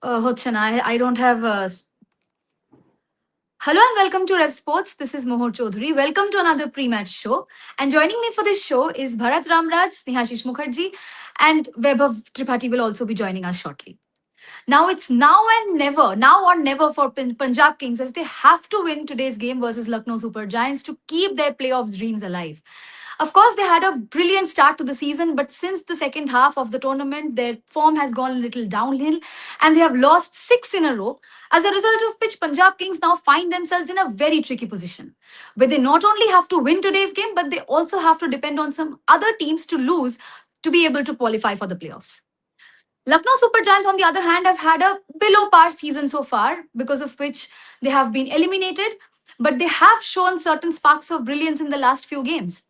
Hochana, I don't have. Hello and welcome to Rev Sports. This is Mohor Chaudhary. Welcome to another pre-match show. And joining me for this show is Bharat Ramraj, Snehashish Mukherjee, and Vaibhav Tripathi will also be joining us shortly. Now it's now or never for Punjab Kings as they have to win today's game versus Lucknow Super Giants to keep their playoffs dreams alive. Of course, they had a brilliant start to the season, but since the second half of the tournament, their form has gone a little downhill and they have lost six in a row, as a result of which Punjab Kings now find themselves in a very tricky position, where they not only have to win today's game, but they also have to depend on some other teams to lose to be able to qualify for the playoffs. Lucknow Super Giants, on the other hand, have had a below par season so far, because of which they have been eliminated, but they have shown certain sparks of brilliance in the last few games.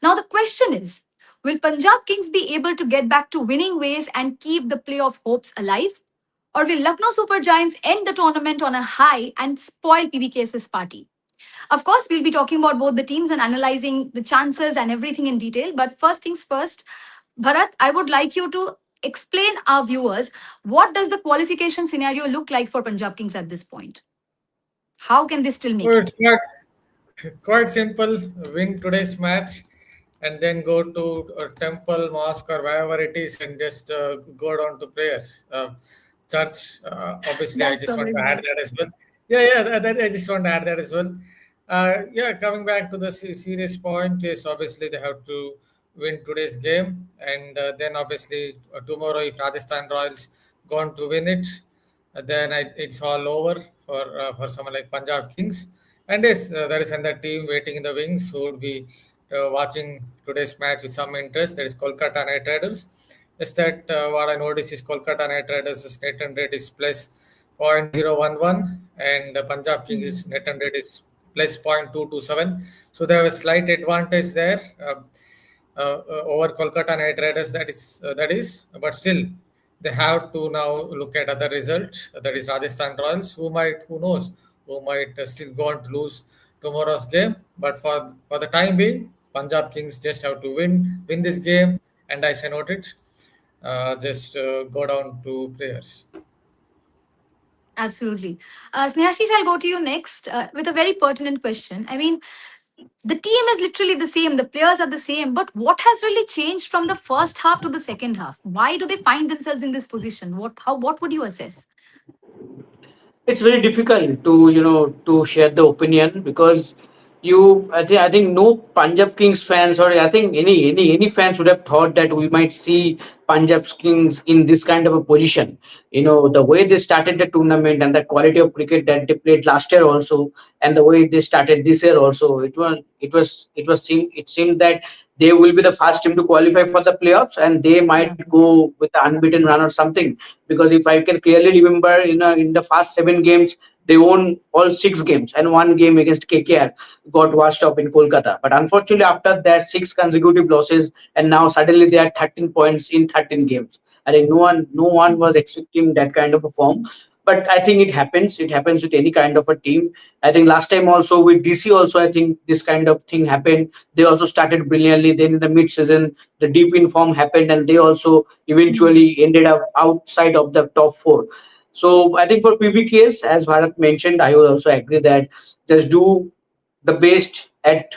Now, the question is, will Punjab Kings be able to get back to winning ways and keep the playoff hopes alive? Or will Lucknow Super Giants end the tournament on a high and spoil PBKS's party? Of course, we'll be talking about both the teams and analyzing the chances and everything in detail. But first things first, Bharat, I would like you to explain our viewers what does the qualification scenario look like for Punjab Kings at this point? How can they still make So it's it? quite simple. Win today's match, and then go to a temple, mosque, or wherever it is, and just go down to prayers. Church. Obviously, I That's just want to already add nice. that as well. Yeah, I just want to add that as well. Yeah, coming back to the serious point is obviously they have to win today's game, and then obviously tomorrow if Rajasthan Royals going to win it, it's all over for someone like Punjab Kings. And yes, there is another team waiting in the wings who would be watching today's match with some interest. That is Kolkata Knight Riders. Is that what I noticed is Kolkata Knight Riders' net run rate is plus 0.011 and Punjab Kings' net run rate is plus 0.227. So they have a slight advantage there over Kolkata Knight Riders. That is, but still they have to now look at other results. That is Rajasthan Royals, who knows, who might still go on to lose tomorrow's game. But for the time being, Punjab Kings just have to win this game, and as I noted, just go down to prayers. Absolutely. Snehashish, I'll go to you next with a very pertinent question. I mean, the team is literally the same, the players are the same, but what has really changed from the first half to the second half? Why do they find themselves in this position? What would you assess? It's very difficult to to share the opinion because I think no Punjab Kings fans, or I think any fans would have thought that we might see Punjab Kings in this kind of a position. The way they started the tournament and the quality of cricket that they played last year also, and the way they started this year also, it seemed that they will be the first team to qualify for the playoffs, and they might Yeah. go with the unbeaten run or something. Because if I can clearly remember, in the first 7 games, they won all 6 games, and one game against KKR got washed up in Kolkata. But unfortunately, after that, 6 consecutive losses, and now suddenly they are 13 points in 13 games. I think no one was expecting that kind of a form. But I think it happens. It happens with any kind of a team. I think last time also with DC also, I think this kind of thing happened. They also started brilliantly. Then in the mid-season, the deep in form happened, and they also Mhm. eventually ended up outside of the top four. So I think for PBKS, as Bharat mentioned, I will also agree that just do the best at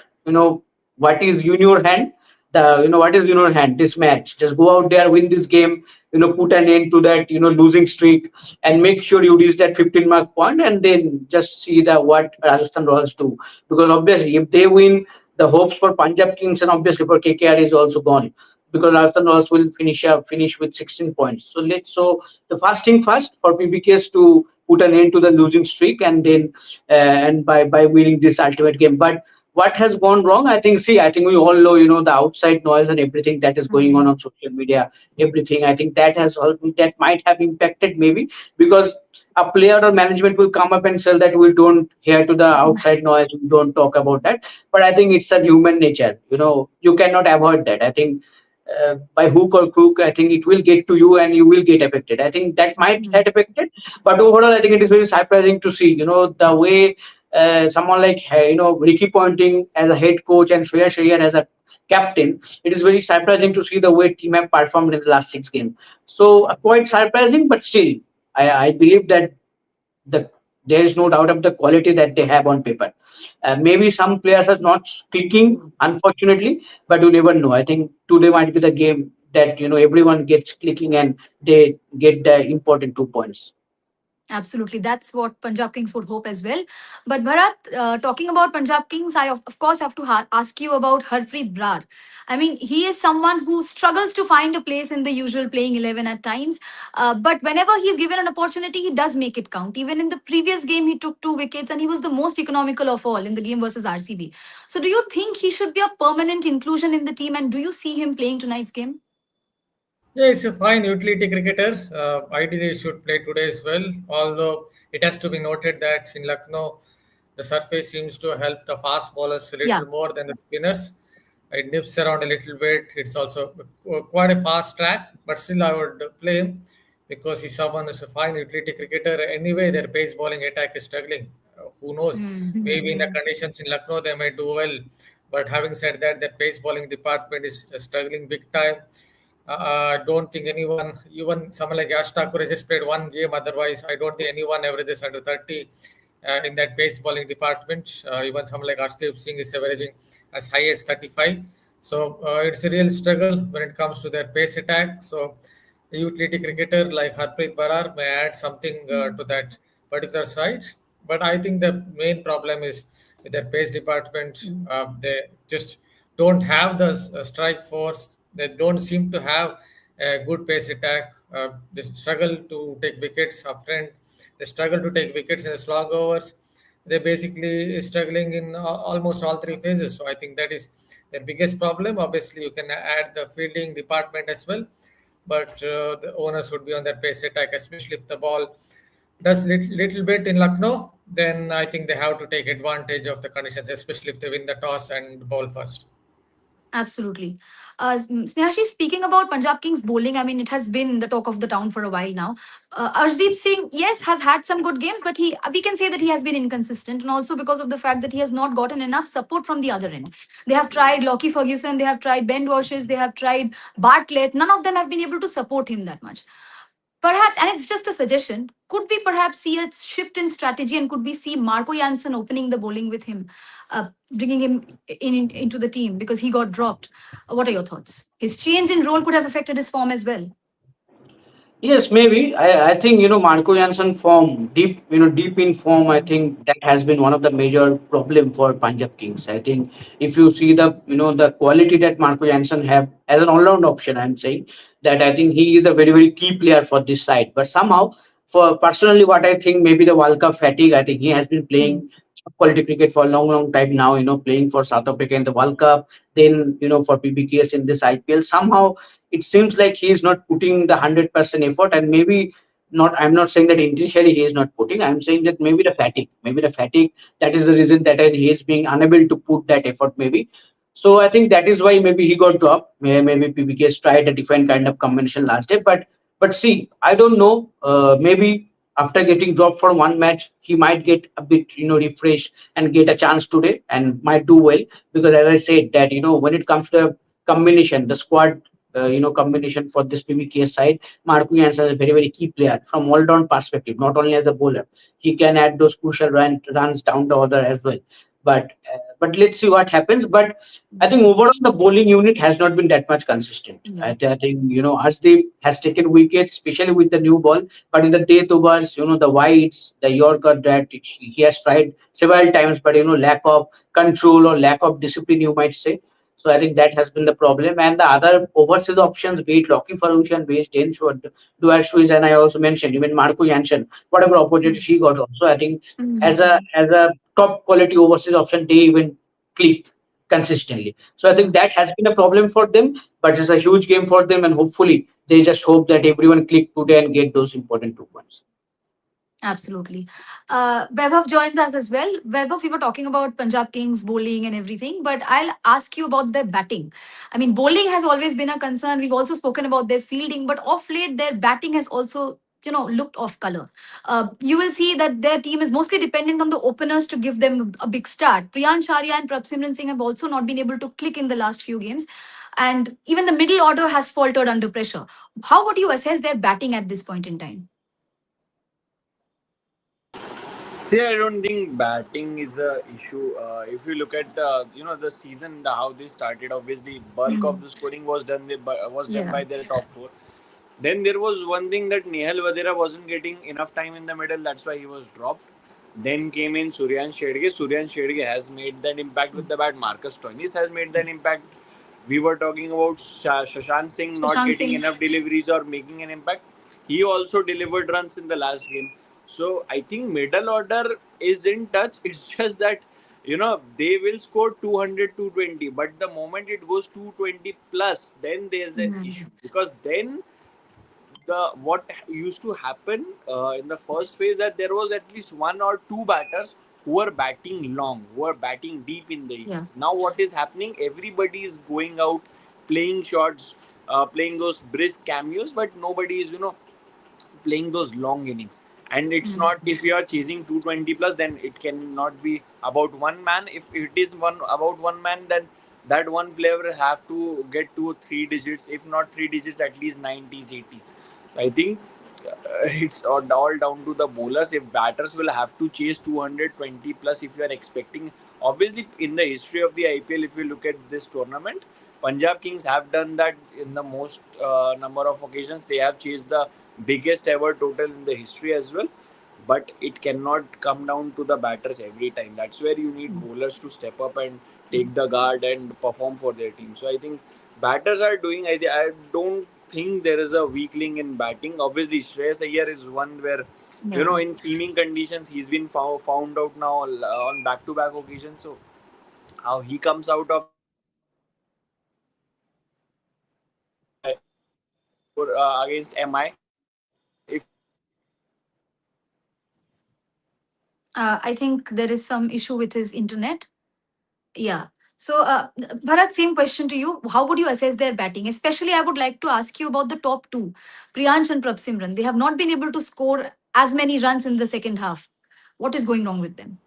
what is in your hand. What is in your hand, this match. Just go out there, win this game, put an end to that losing streak, and make sure you reach that 15 mark point, and then just see the what Rajasthan Royals do. Because obviously if they win, the hopes for Punjab Kings and obviously for KKR is also gone, because Rajasthan Royals will finish with 16 points. So the first thing first for PBKs to put an end to the losing streak, and then and by winning this ultimate game. But what has gone wrong? I think we all know, the outside noise and everything that is going Mhm. on social media, everything. I think that might have impacted maybe, because a player or management will come up and say that we don't hear to the outside noise, we don't talk about that. But I think it's a human nature. You cannot avoid that. I think by hook or crook, I think it will get to you and you will get affected. I think that might Mhm. get affected, but overall, I think it is very surprising to see, the way someone like Ricky Ponting as a head coach and Shreyas Iyer as a captain. It is very surprising to see the way team have performed in the last 6 games. So quite surprising, but still. I believe that the there is no doubt of the quality that they have on paper. Maybe some players are not clicking, unfortunately, but you never know. I think today might be the game that everyone gets clicking and they get the important 2 points. Absolutely. That's what Punjab Kings would hope as well. But Bharat, talking about Punjab Kings, I of course have to ask you about Harpreet Brar. I mean, he is someone who struggles to find a place in the usual playing 11 at times. But whenever he's given an opportunity, he does make it count. Even in the previous game, he took 2 wickets and he was the most economical of all in the game versus RCB. So do you think he should be a permanent inclusion in the team? And do you see him playing tonight's game? Yeah, he's a fine utility cricketer. Ideally, he should play today as well. Although it has to be noted that in Lucknow, the surface seems to help the fast bowlers a Yeah. little more than the spinners. It nips around a little bit. It's also quite a fast track, but still, I would play him because he's someone who's a fine utility cricketer. Anyway, their pace bowling attack is struggling. Who knows? Maybe in the conditions in Lucknow, they might do well. But having said that, their pace bowling department is struggling big time. I don't think anyone, even someone like Yash Thakur has just played one game. Otherwise, I don't think anyone averages under 30 in that pace bowling department. Even someone like Arshdeep Singh is averaging as high as 35. So it's a real struggle when it comes to their pace attack. So a utility cricketer like Harpreet Brar may add something to that particular side. But I think the main problem is with their pace department. They just don't have the strike force. They don't seem to have a good pace attack. They struggle to take wickets upfront. They struggle to take wickets in the slog overs. They're basically struggling in almost all three phases. So I think that is their biggest problem. Obviously, you can add the fielding department as well, but the owners would be on their pace attack, especially if the ball does little bit in Lucknow. Then I think they have to take advantage of the conditions, especially if they win the toss and bowl first. Absolutely. Snehashi, speaking about Punjab Kings bowling, I mean, it has been the talk of the town for a while now. Arshdeep Singh, yes, has had some good games, but we can say that he has been inconsistent, and also because of the fact that he has not gotten enough support from the other end. They have tried Lockie Ferguson, they have tried Ben Washes, they have tried Bartlett. None of them have been able to support him that much. Perhaps, and it's just a suggestion, could we perhaps see a shift in strategy and could we see Marco Janssen opening the bowling with him, bringing him into the team because he got dropped? What are your thoughts? His change in role could have affected his form as well. Yes, maybe. I think Marco Janssen form deep deep in form. I think that has been one of the major problem for Punjab Kings. I think if you see the the quality that Marco Janssen have as an all round option, I'm saying that I think he is a very key player for this side. But somehow, for personally, what I think maybe the World Cup fatigue. I think he has been Mm. playing quality cricket for a long time now. Playing for South Africa in the World Cup, then for PBKS in this IPL. Somehow it seems like he is not putting the 100% effort, and maybe not. I'm not saying that intentionally he is not putting. I'm saying that maybe the fatigue, that is the reason that he is being unable to put that effort, maybe. So I think that is why maybe he got dropped. Maybe PBK's tried a different kind of combination last day, but see, I don't know. Maybe after getting dropped for one match, he might get a bit refreshed and get a chance today and might do well, because as I said that when it comes to combination, the squad combination for this PBKS side, Marco Jansen is a very key player from all round perspective, not only as a bowler. He can add those crucial runs down the order as well. But let's see what happens. But I think overall the bowling unit has not been that much consistent. Yeah. I think Arshdeep has taken wickets, especially with the new ball. But in the death overs, the wides, the Yorker, that he has tried several times, but lack of control or lack of discipline, you might say. So I think that has been the problem. And the other overseas options, be it Lockie Ferguson, be it Den Duar Swiss, and I also mentioned even Marco Janssen, whatever opportunity he got also, I think as a top quality overseas option, they even click consistently. So I think that has been a problem for them, but it's a huge game for them, and hopefully they just hope that everyone click today and get those important 2 points. Absolutely. Vaibhav joins us as well. Vaibhav, we were talking about Punjab Kings bowling and everything, but I'll ask you about their batting. I mean, bowling has always been a concern. We've also spoken about their fielding, but off late, their batting has also, looked off color. You will see that their team is mostly dependent on the openers to give them a big start. Priyan Sharia and Prabsimran Singh have also not been able to click in the last few games. And even the middle order has faltered under pressure. How would you assess their batting at this point in time? See, I don't think batting is a issue. If you look at the season, how they started, obviously bulk of Mhm. the scoring was done Yeah. by their top four. Then there was one thing that Nehal Vadera wasn't getting enough time in the middle. That's why he was dropped. Then came in Suryan Shedge. Suryan Shedge has made that impact with the bat. Marcus Stoinis has made that impact. We were talking about Shashank Singh not Sushant getting Singh. enough deliveries or making an impact. He also delivered runs in the last game. So I think middle order is in touch. It's just that they will score 200, 220. But the moment it goes 220 plus, then there's an Mhm. issue, because then the what used to happen in the first phase, that there was at least one or two batters who were batting long, who were batting deep in the Yeah. innings. Now what is happening? Everybody is going out, playing shots, playing those brisk cameos, but nobody is playing those long innings. And it's Mhm. not, if you are chasing 220 plus, then it cannot be about one man. If it is one about one man, then that one player will have to get to three digits, if not three digits, at least 90s, 80s. I think it's all down to the bowlers. If batters will have to chase 220 plus, if you are expecting, obviously in the history of the IPL, if you look at this tournament, Punjab Kings have done that in the most number of occasions. They have chased the biggest ever total in the history as well. But it cannot come down to the batters every time. That's where you need bowlers to step up and take the guard and perform for their team. So I think batters are doing. I don't think there is a weakling in batting. Obviously, Shreyas Iyer is one where Yeah. in seaming conditions he's been found out now on back-to-back occasions. So how he comes out of that, obviously against MI. If he comes out of that, then I think he will be fine. I think there is some issue with his internet. Yeah. So, Bharat, same question to you. How would you assess their batting? Especially, I would like to ask you about the top two, Priyansh and Prab Simran. They have not been able to score as many runs in the second half. What is going wrong with them?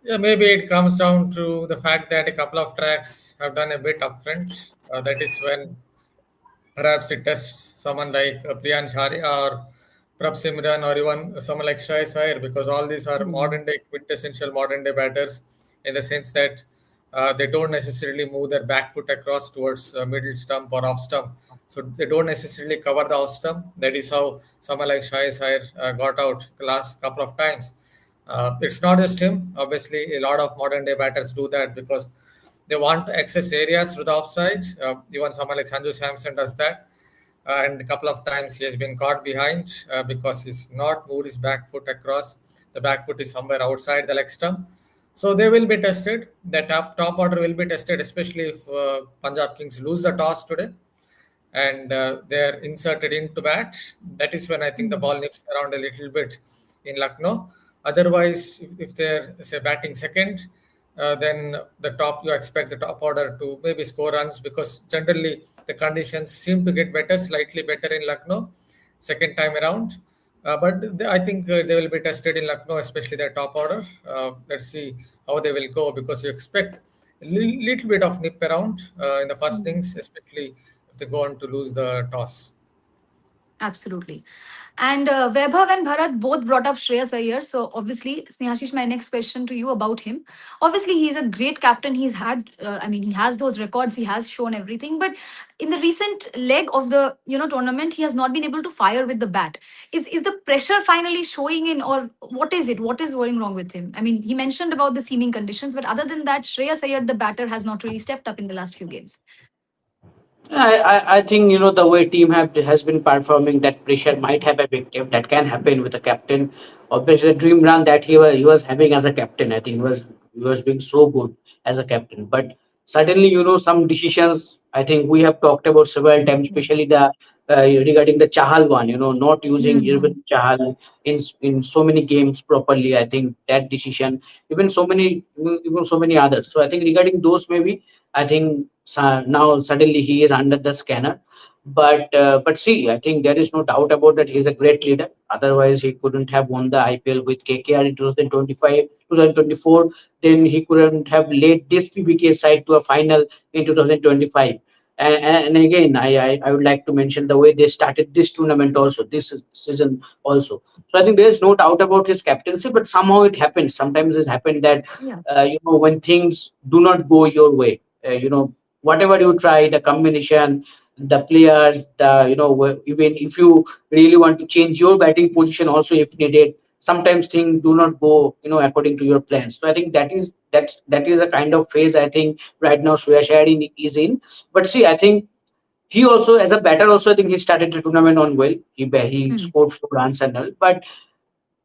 Yeah, maybe it comes down to the fact that a couple of tracks have done a bit upfront. That is when perhaps it tests someone like Priyan Chari or Prab Simran or even someone like Shreyas Iyer, because all these are Mhm. modern day, quintessential modern day batters in the sense that they don't necessarily move their back foot across towards middle stump or off stump. So they don't necessarily cover the off stump. That is how someone like Shreyas Iyer got out the last couple of times. It's not just him. Obviously, a lot of modern day batters do that because they want access areas to the offside. Even someone like Sanju Samson does that. And a couple of times he has been caught behind because he's not moved his back foot across. The back foot is somewhere outside the leg stump. So they will be tested. The top order will be tested, especially if Punjab Kings lose the toss today and they're inserted into bat. That is when I think the Mhm. ball nips around a little bit in Lucknow. Otherwise, if they're say batting second, then the top you expect the top order to maybe score runs because generally the conditions seem to get better, slightly better in Lucknow second time around. I think they will be tested in Lucknow, especially their top order. Let's see how they will go because you expect a little bit of nip around in the first Mhm. innings, especially if they go on to lose the toss. Absolutely. And Vaibhav and Bharat both brought up Shreyas Iyer. So obviously, Snehashish, my next question to you about him. Obviously, he's a great captain. He's had, he has those records. He has shown everything. But in the recent leg of the tournament, he has not been able to fire with the bat. Is the pressure finally showing in, or what is it? What is going wrong with him? I mean, he mentioned about the seaming conditions, but other than that, Shreyas Iyer, the batter, has not really stepped up in the last few games. I think the way team have has been performing, that pressure might have a victim. That can happen with a captain. Obviously, the dream run that he was having as a captain, I think he was being so good as a captain. But suddenly, some decisions. I think we have talked about several times, especially the regarding the Chahal one. Not using Mhm. even Chahal in so many games properly. I think that decision, even so many others. So I think regarding those, maybe I think now suddenly he is under the scanner. But see, I think there is no doubt about that. He is a great leader. Otherwise, he couldn't have won the IPL with KKR in 2025, 2024. Then he couldn't have led this PBK side to a final in 2025. And again, I would like to mention the way they started this tournament also, season also. So I think there is no doubt about his captaincy, but somehow it happens. Sometimes it happened that Yeah. when things do not go your way, whatever you try, the combination, the players, even if you really want to change your batting position also if needed, sometimes things do not go according to your plans. So I think that is a kind of phase I think right now Shreyas is in. But see, I think he also, as a batter, also I think he started the tournament on well. He Hmm. scored 4 runs and all, but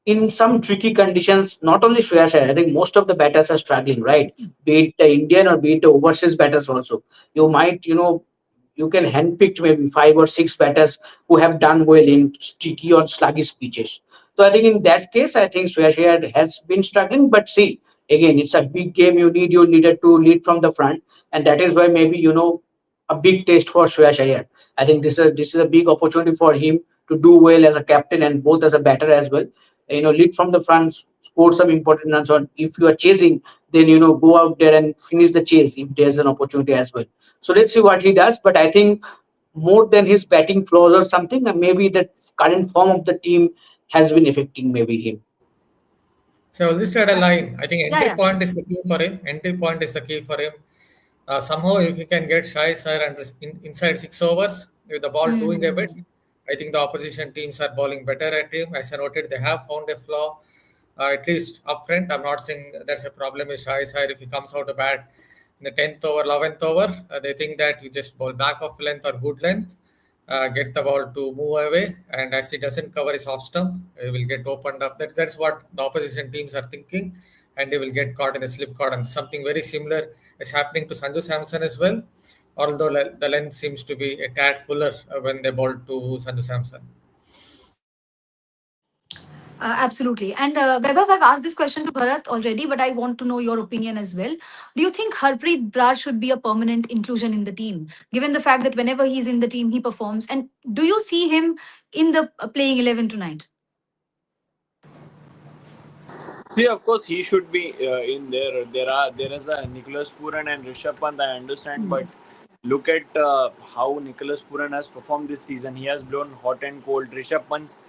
in some tricky conditions, not only Shreyas Iyer, I think most of the batters are struggling, right? Be it the Indian or be it the overseas batters also. You might, you can handpick maybe 5 or 6 batters who have done well in tricky or sluggish pitches. So I think in that case, I think Shreyas Iyer has been struggling. But see, again, it's a big game. You needed to lead from the front, and that is why maybe a big test for Shreyas Iyer. I think this is a big opportunity for him to do well as a captain and both as a batter as well. Lead from the front, score some important runs. Or if you are chasing, then go out there and finish the chase if there's an opportunity as well. So let's see what he does. But I think more than his batting flaws or something, maybe the current form of the team has been affecting maybe him. So I'll just add a line. Absolutely. I think Yeah, entry yeah. point is the key for him. Entry point is the key for him. Somehow, if he can get shy sir and inside 6 overs with the ball doing a bit, Hmm. I think the opposition teams are bowling better at him. As I noted, they have found a flaw, at least up front. I'm not saying there's a problem with shy side if he comes out to bat in the 10th over, 11th over. They think that you just bowl back of length or good length, get the ball to move away, and as he doesn't cover his off stump, he will get opened up. That's what the opposition teams are thinking, and he will get caught in a slip caught. And something very similar is happening to Sanju Samson as well, although the length seems to be a tad fuller when they bowl to Sanju Samson. Absolutely. And Vaibhav, I've asked this question to Bharat already, but I want to know your opinion as well. Do you think Harpreet Brar should be a permanent inclusion in the team, given the fact that whenever he's in the team, he performs? And do you see him in the playing 11 tonight? See, of course, he should be in there. There is a Nicholas Puran and Rishabh Pant. I understand, but Hmm. look at how Nicholas Puran has performed this season. He has blown hot and cold. Rishabh Pant's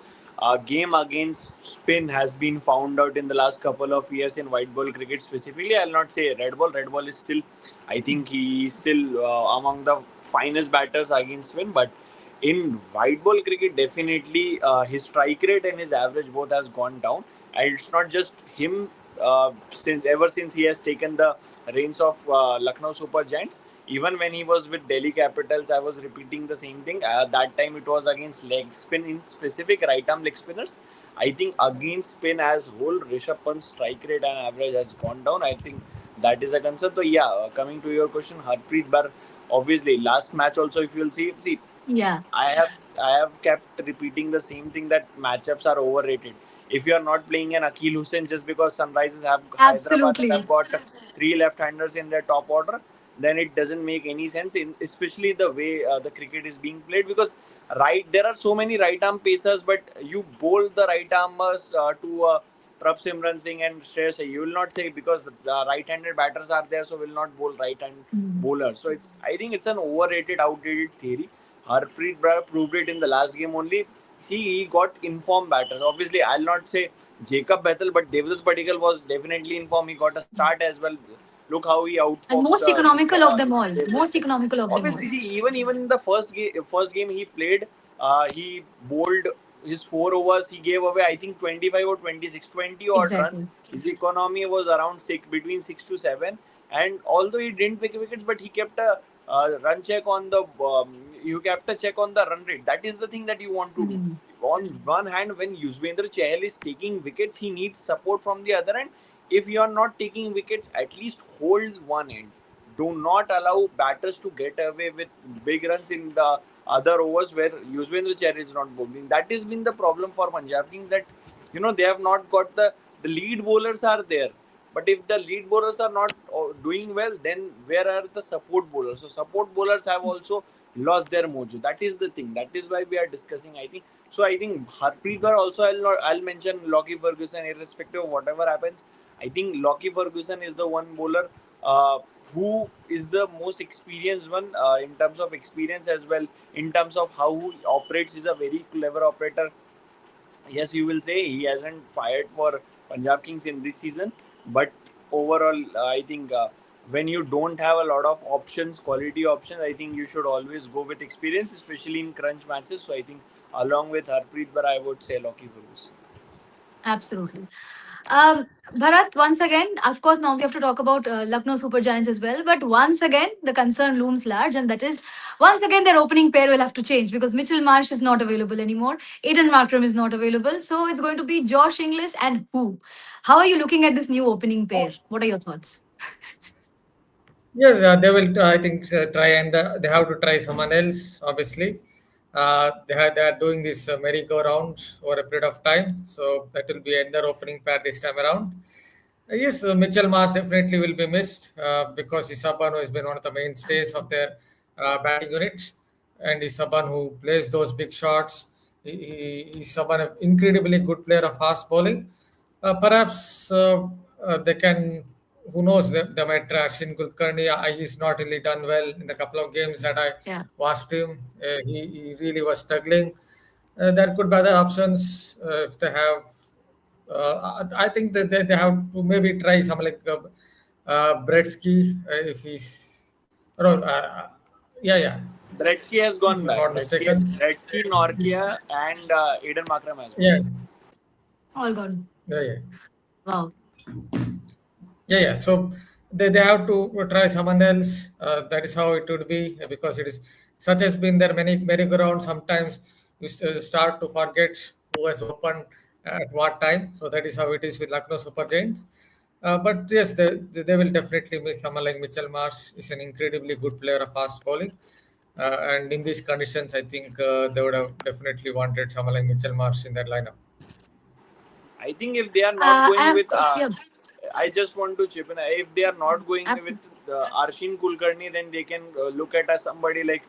game against spin has been found out in the last couple of years in white ball cricket specifically. I'll not say red ball. Red ball is still, I think he is still among the finest batters against spin, but in white ball cricket, definitely his strike rate and his average both has gone down. And it's not just him. Since he has taken the reins of Lucknow Super Giants, even when he was with Delhi Capitals, I was repeating the same thing. That time it was against leg spin, in specific right arm leg spinners. I think against spin as whole, Rishabh Pant's strike rate and average has gone down. I think that is a concern. So yeah, coming to your question, Harpreet Brar, obviously last match also, if you'll see, Yeah, I have kept repeating the same thing, that matchups are overrated. If you are not playing an Akil Hussain just because Sunrisers have Hyderabad have absolutely. got three left-handers in their top order, then it doesn't make any sense. Especially the way the cricket is being played, because there are so many right-arm pacers, but you bowl the right-armers to Prab Simran Singh and Shreyas. You will not say because the right-handed batters are there, so will not bowl right-hand Hmm. bowler. So I think it's an overrated, outdated theory. Harpreet Brar proved it in the last game only. See, he got informed batters. Obviously, I'll not say Jacob Bethel, but Devdutt Padikkal was definitely informed. He got a start as well. Look how he And outfoxed most economical of them all. Devdutt Most Singh. economical of them all. Obviously, see, even in the first game he played, he bowled his 4 overs. He gave away, I think, 25 or 26, 20 odd runs. Exactly. His economy was around between 6 to 7. And although he didn't pick wickets, but he kept a run check on the you kept a check on the run rate. That is the thing that you want to do. Hmm. On one hand, when Yuzvendra Chahal is taking wickets, he needs support from the other end. If you are not taking wickets, at least hold one end. Do not allow batters to get away with big runs in the other overs where Yuzvendra Chahal is not bowling. That has been the problem for Punjab Kings, that they have not got the lead bowlers are there. But if the lead bowlers are not doing well, then where are the support bowlers? So support bowlers have also lost their mojo. That is the thing. That is why we are discussing. I think so. I think Harpreet Brar also. I'll mention Lockie Ferguson, irrespective of whatever happens. I think Lockie Ferguson is the one bowler uh, who is the most experienced one in terms of experience as well, in terms of how he operates. He's a very clever operator. Yes, you will say he hasn't fired for Punjab Kings in this season, but overall, I think when you don't have a lot of options, quality options, I think you should always go with experience, especially in crunch matches. So I think along with Harpreet Brar, I would say Lockie Fergus. Absolutely. Um, Bharat, once again, of course, now we have to talk about Lucknow Super Giants as well. But once again, the concern looms large, and that is once again their opening pair will have to change because Mitchell Marsh is not available anymore. Aiden Markram is not available, so it's going to be Josh Inglis and who? How are you looking at this new opening pair? What are your thoughts? Yes, they will. I think try and they have to try someone else. Obviously, they are doing this merry-go-round over a period of time, so that will be another opening pair this time around. Yes, Mitchell Mars definitely will be missed because he's someone who has been one of the mainstays of their batting unit, and he's someone who plays those big shots. He's someone an incredibly good player of fast bowling. Perhaps they can. Who knows? They might try Shin Kulkarni. He's not really done well in the couple of games that I Yeah. watched him. He really was struggling. There could be other options if they have I think that they have to maybe try something like Bretsky if he's no, yeah, yeah, Bretsky has if gone I'm back. not mistaken. Bretsky, Norkia, and Aiden Makram has gone. Yeah, All gone. yeah, yeah. Wow. Yeah. So they have to try someone else. That is how it would be because it is such has been there many merry-go-round. Sometimes you start to forget who has opened at what time. So that is how it is with Lucknow Super Giants. But yes, they will definitely miss someone like Mitchell Marsh. Is an incredibly good player of fast bowling. And in these conditions, I think they would have definitely wanted someone like Mitchell Marsh in their lineup. I think if they are not going And of with, course, yeah, I just want to chip in. If they are not going with absolutely. Arshin Kulkarni, then they can look at somebody like,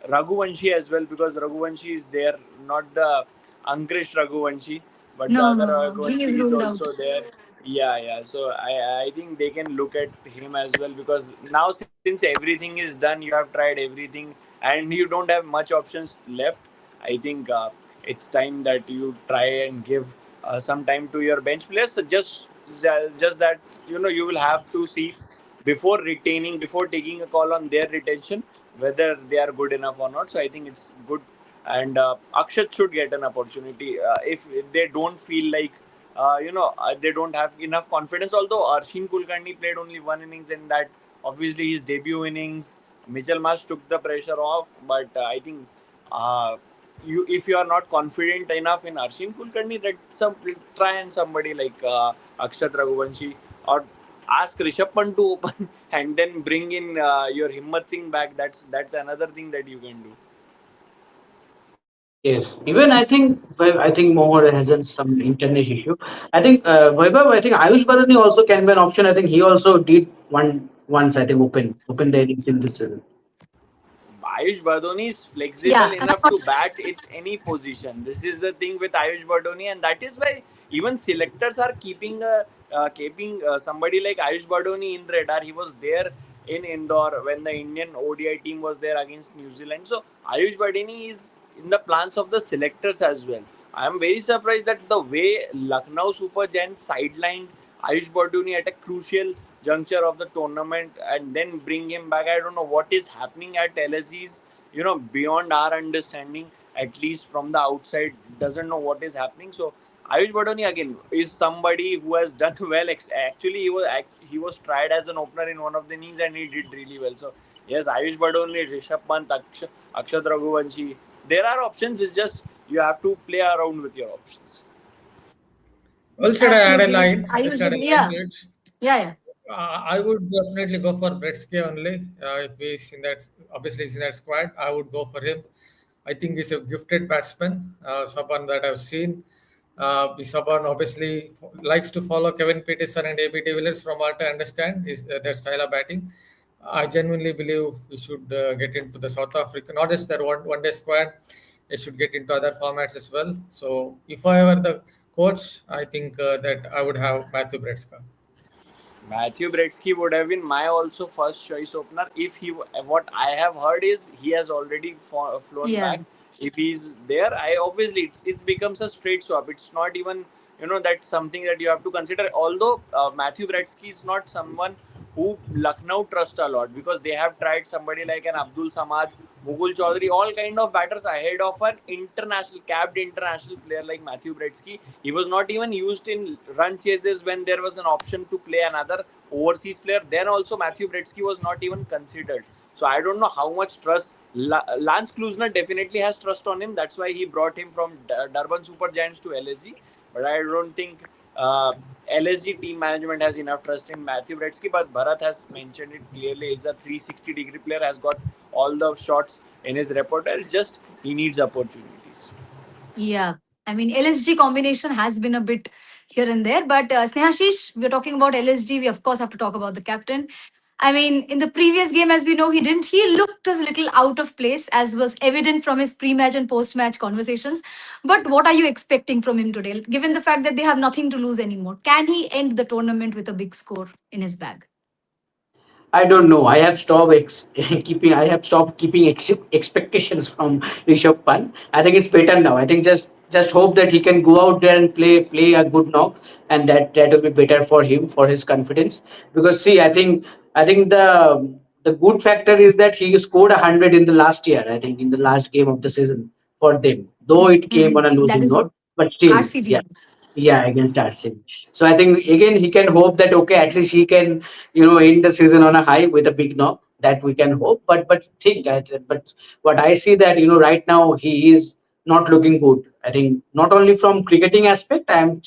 Raghuvanshi as well, because Raghuvanshi is there, not the Ankrish Raghuvanshi, but the No, other no, no. He is Raghuvanshi is ruled out. also there. Yeah. So I think they can look at him as well, because now since everything is done, you have tried everything and you don't have much options left. I think it's time that you try and give some time to your bench players. So just that you will have to see before taking a call on their retention, whether they are good enough or not. So I think it's good, and Akshat should get an opportunity if they don't feel like they don't have enough confidence. Although Arshin Kulkarni played only one innings in that, obviously his debut innings, Mitchell Marsh took the pressure off, but I think. If you are not confident enough in Arshin Kulkarni, that try and somebody like Akshat Raghuvanshi, or ask Rishabh Pant to open and then bring in your Himmat Singh back. That's another thing that you can do. Yes, even I think well, I think Mohor has some internet issue. I think Vaibhav, I think Ayush Badani also can be an option. I think he also did one once. I think open the innings in this season. Ayush Bardoni is Yeah, flexible and of enough course, to bat at any position. This is the thing with Ayush Bardoni, and that is why even selectors are keeping somebody like Ayush Bardoni in radar. He was there in Indore when the Indian ODI team was there against New Zealand. So Ayush Bardoni is in the plans of the selectors as well. I am very surprised that the way Lucknow Super Giants sidelined Ayush Bardoni at a crucial juncture of the tournament and then bring him back. I don't know what is happening at LSG's, beyond our understanding, at least from the outside, doesn't know what is happening. So Ayush Badoni again is somebody who has done well. Actually, he was tried as an opener in one of the innings and he did really well. So yes, Ayush Badoni, Rishabh Pant, Akshat Raghuvanshi, there are options. It's just you have to play around with your options. Well said. I add a absolutely. line. I Just use add a line yeah, to it. yeah. I would definitely go for Bretsky only. If he's in that, obviously he's in that squad, I would go for him. I think he's a gifted batsman, someone that I've seen. He's someone obviously likes to follow Kevin Peterson and AB de Villiers from what I understand is their style of batting. I genuinely believe we should get into the South Africa, not just that one day squad. They should get into other formats as well. So if I were the coach, I think that I would have Matthew Bretska. Matthew Bretsky would have been my also first choice opener if he. What I have heard is he has already flown Yeah. back. If he's there, I obviously it becomes a straight swap. It's not even that's something that you have to consider. Although Matthew Bretsky is not someone who Lucknow trust a lot because they have tried somebody like an Abdul Samad, Mugul Chaudhary, all kind of batters ahead of an international capped international player like Matthew Bretsky. He was not even used in run chases when there was an option to play another overseas player. Then also Matthew Bretsky was not even considered. So I don't know how much trust Lance Klusner definitely has trust on him. That's why he brought him from Durban Super Giants to LSG. But I don't think LSG team management has enough trust in Matthew Bretsky. But Bharat has mentioned it clearly. He's a 360-degree player. Has got all the shots in his repertoire. Just he needs opportunities. Yeah. I mean, LSG combination has been a bit here and there, but Snehashish, we're talking about LSG. We, of course, have to talk about the captain. I mean, in the previous game, as we know, he didn't. He looked a little out of place, as was evident from his pre-match and post-match conversations. But what are you expecting from him today, given the fact that they have nothing to lose anymore? Can he end the tournament with a big score in his bag? I don't know. I have stopped keeping. I have stopped keeping expectations from Rishabh Pant. I think it's better now. I think just hope that he can go out there and play a good knock, and that will be better for him for his confidence. Because see, I think the good factor is that he scored 100 in the last year. I think in the last game of the season for them, though it came Mhm. on a That losing is note, good. but still, yeah. RCB. Yeah, against RCB. So I think again he can hope that okay, at least he can end the season on a high with a big knock. That we can hope. But what I see that right now he is not looking good. I think not only from cricketing aspect, I am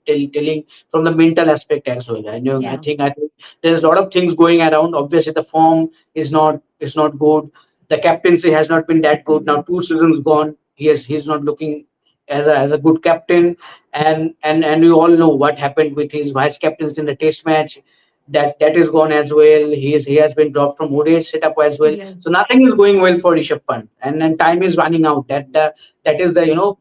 telling from the mental aspect as well. Yeah. I think there's a lot of things going around. Obviously, the form is not good. The captaincy has not been that good. Now Mhm. 2 seasons gone. He's not looking as a good captain, and we all know what happened with his vice captains in the test match. That is gone as well. He has been dropped from ODI setup as well. Yeah. So nothing is going well for Rishabh Pant, and then time is running out. That is the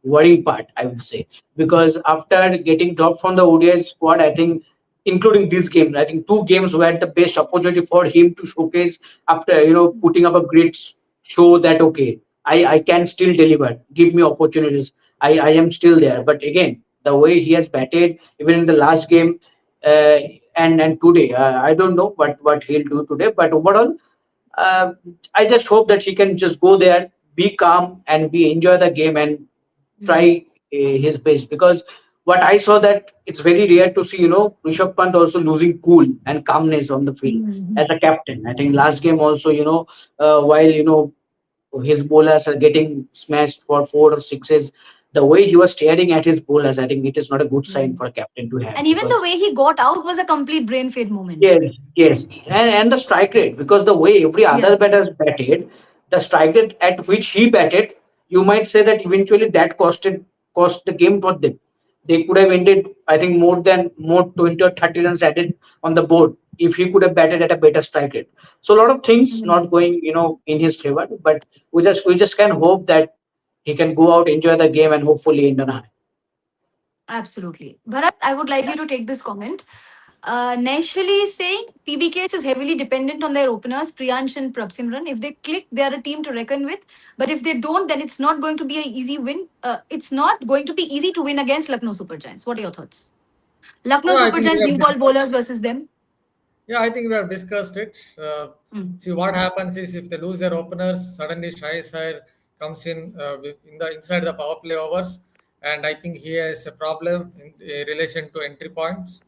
worrying part, I would say, because after getting dropped from the ODI squad, I think including this game, I think two games were the best opportunity for him to showcase after putting up a great show that okay, I can still deliver. Give me opportunities. I am still there. But again, the way he has batted, even in the last game, uh, and today, I don't know what he'll do today. But overall, uh, I just hope that he can just go there, be calm, and be enjoy the game and Mhm. try his best. Because what I saw that it's very rare to see Rishabh Pant also losing cool and calmness on the field Mhm. as a captain. I think last game also while his bowlers are getting smashed for four or sixes. The way he was staring at his bowlers, I think it is not a good sign Mhm. for a captain to have And even because the way he got out was a complete brain fade moment. yes, yes, and the strike rate because the way every Yeah. other batters batted, the strike rate at which he batted, you might say that eventually that cost the game for them. They could have ended, I think, more 20 or 30 runs added on the board if he could have batted at a better strike rate. So a lot of things Mhm. not going in his favor, but we just can hope that he can go out, enjoy the game, and hopefully end on a high. Absolutely. Bharat, I would like you to take this comment. Naishali is saying PBKS is heavily dependent on their openers, Priyansh and Prabsimran. If they click, they are a team to reckon with. But if they don't, then it's not going to be an easy win. It's not going to be easy to win against Lucknow Super Giants. What are your thoughts? Lucknow Yeah, I Super think we Giants have new ball discussed. bowlers versus them. Yeah, I think we have discussed it. Mm. See what happens is if they lose their openers, suddenly Shreyas comes in in the inside the power play overs, and I think he has a problem in relation to entry points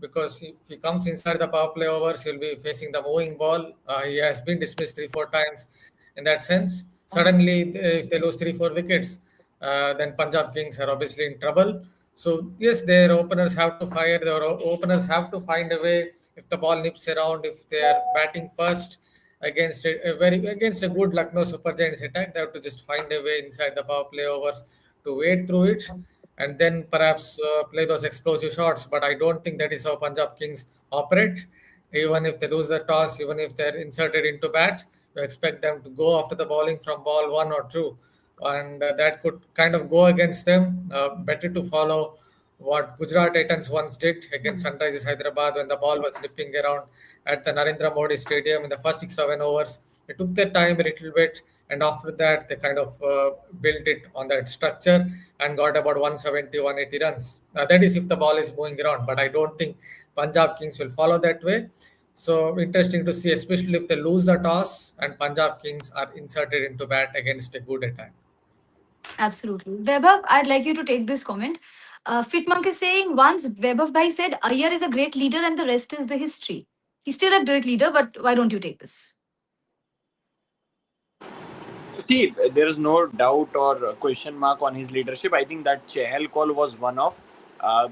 because if he comes inside the power play overs, he'll be facing the moving ball. He has been dismissed 3 4 times in that sense. Suddenly, if they lose 3 4 wickets, then Punjab Kings are obviously in trouble. So yes, their openers have to fire. Their openers have to find a way. If the ball nips around, if they are batting first against a good Lucknow Super Giants attack, they have to just find a way inside the power play overs to wade through it, and then perhaps play those explosive shots. But I don't think that is how Punjab Kings operate. Even if they lose the toss, even if they're inserted into bat, you expect them to go after the bowling from ball one or two, and that could kind of go against them. Better to follow what Gujarat Titans once did against Sunrisers Hyderabad when the ball was slipping around at the Narendra Modi Stadium in the first 6 7 overs. They took their time a little bit, and after that, they kind of built it on that structure and got about 170, 180 runs. That is if the ball is moving around, but I don't think Punjab Kings will follow that way. So interesting to see, especially if they lose the toss and Punjab Kings are inserted into bat against a good attack. Absolutely. Vaibhav, I'd like you to take this comment. Fitmonk is saying once Vaibhav Bhai said Iyer is a great leader and the rest is the history. He's still a great leader, but why don't you take this? See, there is no doubt or question mark on his leadership. I think that Chahal call was one of.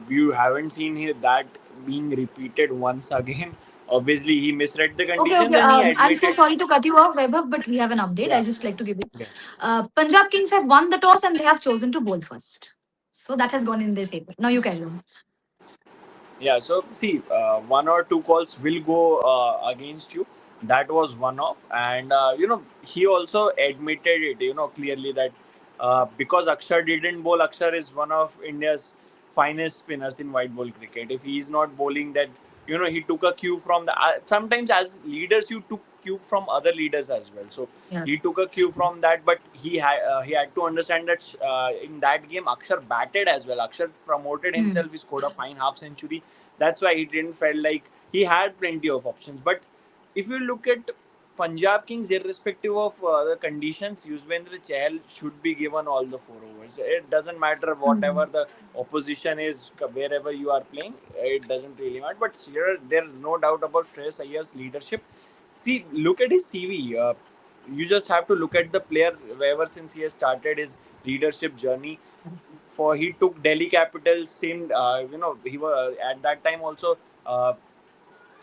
You haven't seen that being repeated once again. Obviously, he misread the Okay, conditions okay. and he I'm so admitted. sorry to cut you off, Vaibhav, but we have an update. Yeah. I just like to give it. Yeah. Punjab Kings have won the toss and they have chosen to bowl first. So that has gone in their favor. Now you carry on. Yeah, so see, one or two calls will go against you. That was one of, and he also admitted it, clearly that because Akshar didn't bowl, Akshar is one of India's finest spinners in white ball cricket. If he is not bowling, that he took a cue from the. Sometimes as leaders, you took cue from other leaders as well. So Yeah. he took a cue from that, but he had to understand that in that game Akshar batted as well. Akshar promoted himself. He scored a fine half century. That's why he didn't felt like he had plenty of options. But if you look at Punjab Kings, irrespective of the conditions, Yuzvendra Chahal should be given all the 4 overs. It doesn't matter whatever the opposition is, wherever you are playing. It doesn't really matter. But here, there is no doubt about Shreyas Iyer's leadership. See, look at his CV. You just have to look at the player ever since he has started his leadership journey. For he took Delhi Capitals. Same, he was at that time also.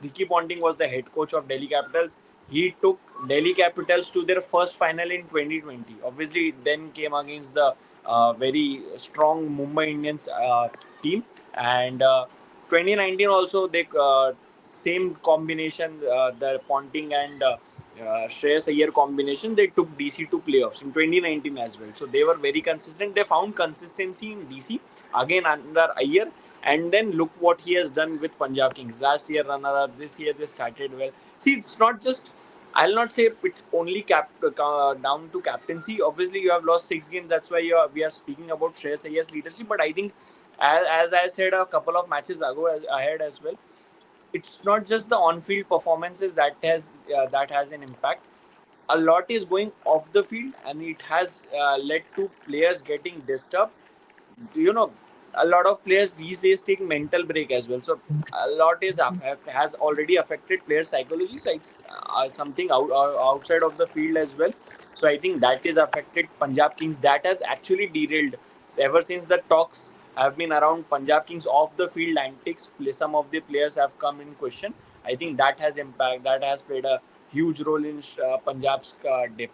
Ricky Ponting was the head coach of Delhi Capitals. He took Delhi Capitals to their first final in 2020. Obviously, it then came against the very strong Mumbai Indians team, and 2019 also they same combination, the Ponting and Shreyas Iyer combination. They took DC to playoffs in 2019 as well. So they were very consistent. They found consistency in DC again under Iyer. And then look what he has done with Punjab Kings. Last year runner-up, this year they started well. See, it's not just. I'll not say it's only down to captaincy. Obviously, you have lost 6 games. That's why we are speaking about Shreyas Iyer's leadership. But I think, as I said a couple of matches ahead as well, it's not just the on-field performances that has an impact. A lot is going off the field, and it has led to players getting disturbed. you know a lot of players these days take mental break as well, so a lot has already affected player psychology. So it's something outside of the field as well. So I think that is affected Punjab Kings. That has actually derailed ever since the talks have been around Punjab Kings off the field antics. Some of the players have come in question. I think that has played a huge role in Punjab's dip.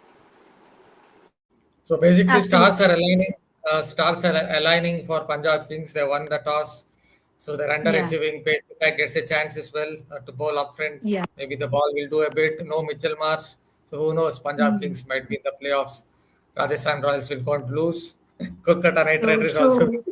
So basically, Absolutely. stars are aligning. Stars are aligning for Punjab Kings. They won the toss, so they're Yeah. underachieving. Pace gets a chance as well to bowl up front. Yeah. Maybe the ball will do a bit. No Mitchell Marsh, so who knows? Punjab Mm. Kings might be in the playoffs. Rajasthan Royals will can't lose. Kolkata Knight So Riders also. true.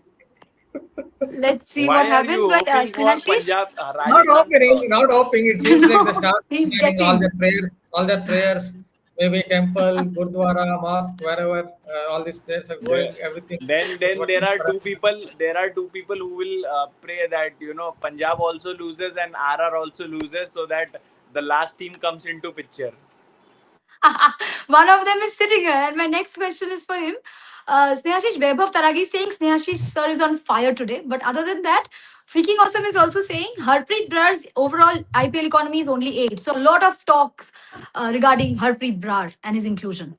Let's see what Why are happens. you But hoping for Snehashish, Punjab, Not Rajasthan's hoping, loss? not hoping. It seems like the no, stars he's aligning all guessing. their prayers, maybe temple, Gurdwara, mosque, wherever all these players are There, going. Everything is then working there are for us. two people. There are two people who will pray that Punjab also loses and RR also loses, so that the last team comes into picture. One of them is sitting here, and my next question is for him. Snehashish Vaibhav Taragi is saying Snehashish sir is on fire today. But other than that, Freaking Awesome is also saying Harpreet Brar's overall IPL economy is only 8. So a lot of talks regarding Harpreet Brar and his inclusion.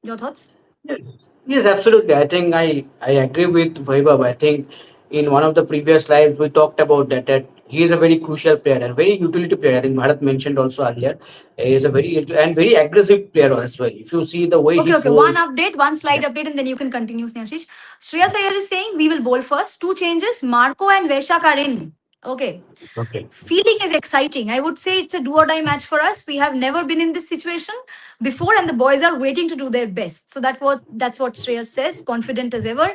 Your thoughts? Yes, yes, absolutely. I think I agree with Vaibhav. I think in one of the previous lives we talked about that he is a very crucial player and very utility player. I think Bharat mentioned also earlier. He is a very aggressive player as well. If you see the way he Okay, okay. One bowls, update, one slide yeah. update, and then you can continue, Snehashish. Shreya Iyer is saying we will bowl first. Two changes. Marco and Veshak are in. Okay. Okay. Feeling is exciting. I would say it's a do or die match for us. We have never been in this situation before, and the boys are waiting to do their best. So that's what Shreyas says, confident as ever.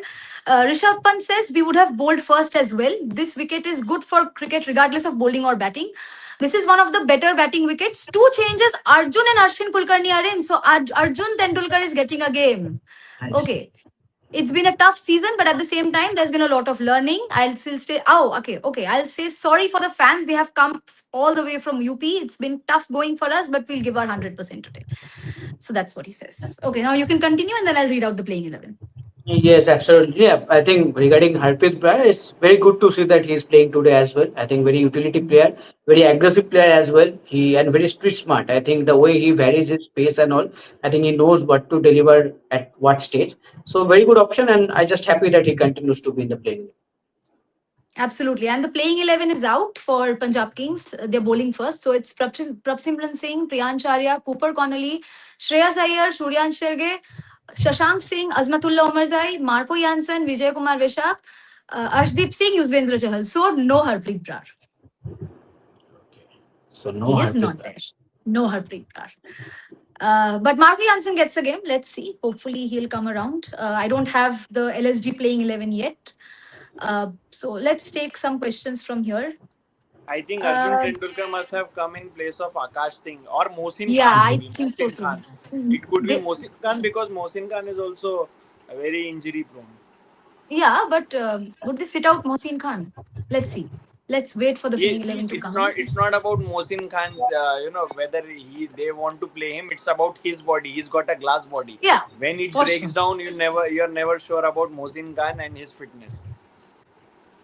Rishabh Pant says we would have bowled first as well. This wicket is good for cricket, regardless of bowling or batting. This is one of the better batting wickets. Two changes: Arjun and Arshin Kulkarni are in, so Arjun Tendulkar is getting a game. I see. Okay, it's been a tough season, but at the same time, there's been a lot of learning. I'll still stay. Oh, okay. I'll say sorry for the fans. They have come all the way from UP. It's been tough going for us, but we'll give our 100% today. So that's what he says. Okay, now you can continue, and then I'll read out the playing 11. Yes, absolutely. Yeah, I think regarding Harpreet Brar, it's very good to see that he's playing today as well. I think very utility player, very aggressive player as well. He and very street smart. I think the way he varies his pace and all, I think he knows what to deliver at what stage. So very good option, and I just happy that he continues to be in the playing. Absolutely. And the playing 11 is out for Punjab Kings. They're bowling first. So it's Prabsimran Singh, Priyan Charya, Cooper Connolly, Shreyas Iyer, Shuryan Sherge, Shashank Singh, Azmatullah Omarzai, Marco Janssen, Vijay Kumar Vishak, Arshdeep Singh, Yuzvendra Chahal. So no Harpreet Brar. So no He is Harpreet not Brar. there. No Harpreet Brar. But Marco Janssen gets a game. Let's see. Hopefully he'll come around. I don't have the LSG playing 11 yet. So let's take some questions from here. I think Arjun Uh, Tendulkar must have come in place of Akash Singh or Mohsin yeah, Khan, I maybe. think so Mohsin too. Khan. It could be They, Mohsin Khan because Mohsin Khan is also very injury prone. yeah, but would they sit out Mohsin Khan? Let's see. Let's wait for the He, playing see, 11 to come in. it's not about Mohsin Khan. Whether they want to play him. It's about his body. He's got a glass body. Yeah, When it for breaks sure. down, you're never sure about Mohsin Khan and his fitness.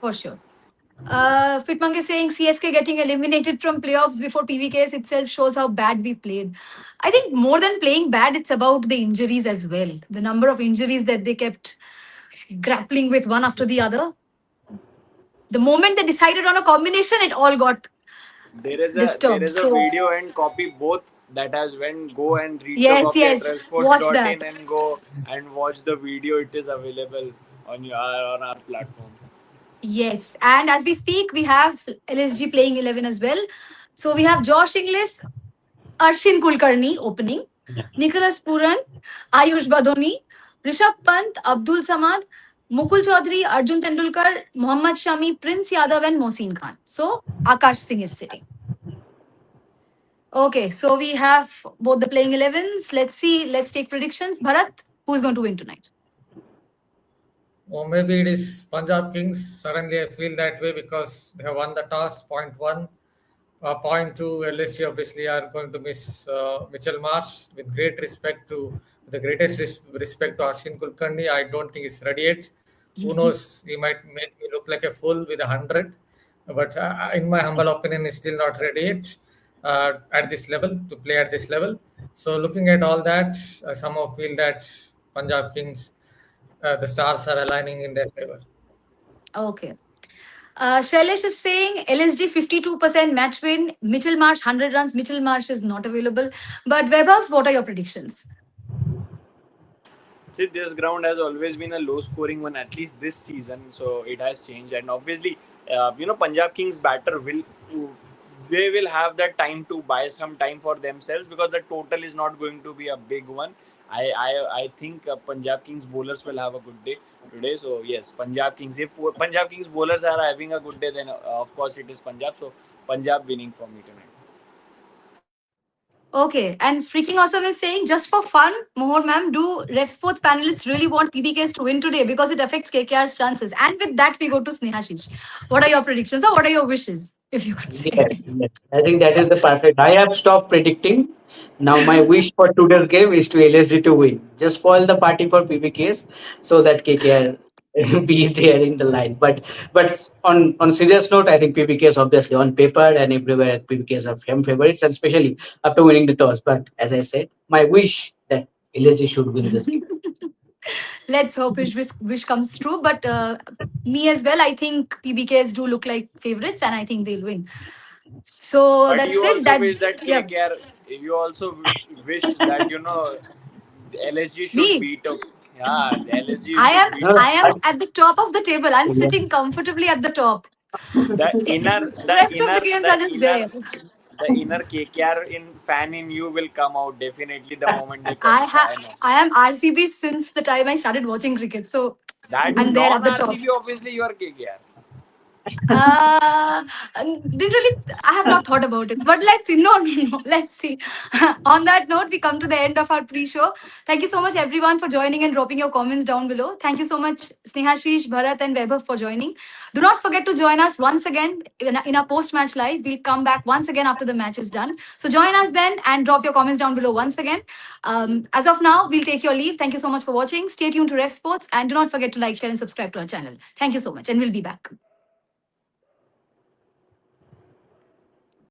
For sure. Fitmang is saying CSK getting eliminated from playoffs before PVKS itself shows how bad we played. I think more than playing bad, it's about the injuries as well. The number of injuries that they kept grappling with one after the other. The moment they decided on a combination, it all got There disturbed. is a So video and copy both that has when go and read the yes, copy at yes, watch relsports.in that. and go and watch the video. It is available on our platform. Yes, and as we speak, we have LSG playing 11 as well. So we have Josh Inglis, Arshin Kulkarni opening, Nicholas Puran, Ayush Badoni, Rishabh Pant, Abdul Samad, Mukul Chaudhary, Arjun Tendulkar, Mohammad Shami, Prince Yadav, and Mohsin Khan. So Akash Singh is sitting. Okay, so we have both the playing 11s. Let's see. Let's take predictions. Bharat, who's going to win tonight? Or maybe it is Punjab Kings. Suddenly, I feel that way because they have won the toss. Point one, point two. LSG obviously are going to miss Mitchell Marsh. With great respect to the greatest respect to Arshin Kulkarni, I don't think he's ready yet. Who knows? He might make me look like a fool with 100, but in my humble opinion, he's still not ready yet at this level to play at this level. So, looking at all that, I somehow feel that Punjab Kings the stars are aligning in their favor. Okay. Shailesh is saying LSG 52% match win. Mitchell Marsh 100 runs. Mitchell Marsh is not available. But Vaibhav, what are your predictions? See, this ground has always been a low scoring one, at least this season. So it has changed, and obviously, Punjab Kings batter they will have that time to buy some time for themselves because the total is not going to be a big one. I think Punjab Kings bowlers will have a good day today. So yes, Punjab Kings. If Punjab Kings bowlers are having a good day, then of course it is Punjab. So Punjab winning for me tonight. Okay, and Freaking Awesome is saying, just for fun, Mohor ma'am, do Ref Sports panelists really want PBKs to win today because it affects KKR's chances? And with that, we go to Snehashish. What are your predictions or what are your wishes, if you could Yes, say? yes. I think that is the perfect. I have stopped predicting. Now my wish for today's game is to LSG to win. Just spoil the party for PBKS so that KKR be there in the line. But on serious note, I think PBKS obviously on paper and everywhere PBKS are firm favorites, and especially after winning the toss. But as I said, my wish that LSG should win this game. Let's hope his wish comes true. But me as well, I think PBKs do look like favorites and I think they'll win. So But that's you it. also That, wish that yeah, KKR. You also wish that the LSG should me. beat up. Yeah, the LSG I should am beat No, up. I am at the top of the table. I'm I, sitting comfortably at the top. the inner the Rest of the inner games the are just inner there. the inner KKR in fan in you will come out definitely the moment they I qualify. I know I am RCB since the time I started watching cricket, so that I'm there non at the top. RCB obviously you are KKR. Didn't really. I have not thought about it, but let's see. No, no, no. Let's see. On that note, we come to the end of our pre-show. Thank you so much, everyone, for joining and dropping your comments down below. Thank you so much, Snehashish, Bharat, and Vaibhav for joining. Do not forget to join us once again in our post-match live. We'll come back once again after the match is done. So join us then and drop your comments down below once again. As of now, we'll take your leave. Thank you so much for watching. Stay tuned to Ref Sports and do not forget to like, share, and subscribe to our channel. Thank you so much, and we'll be back.